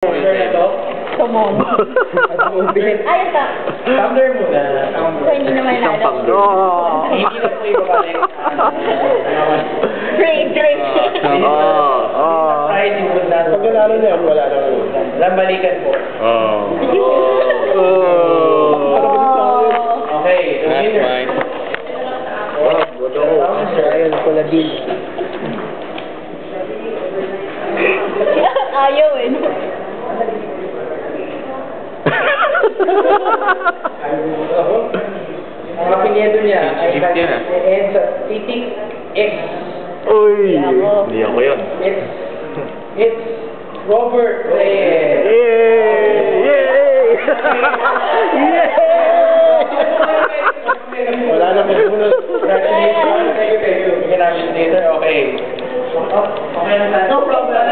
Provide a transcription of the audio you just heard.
Come on. Ay, ito. Tumbler muna. So, hindi naman Isang alam. Hindi na po ibabalik. Drink. Surprising would not. Pag nanalo niya, wala naman. Lambalikan po. Okay, the winner. Ayun, pala din. Ayaw eh. Ang apelyido niya ay end sa titik X. Uy! Hindi ako yun. It's Robert Reyes. Wala na po muna. Congratulations. Thank you. Bigyan namin later. Okay. Okay na tayo. No problem.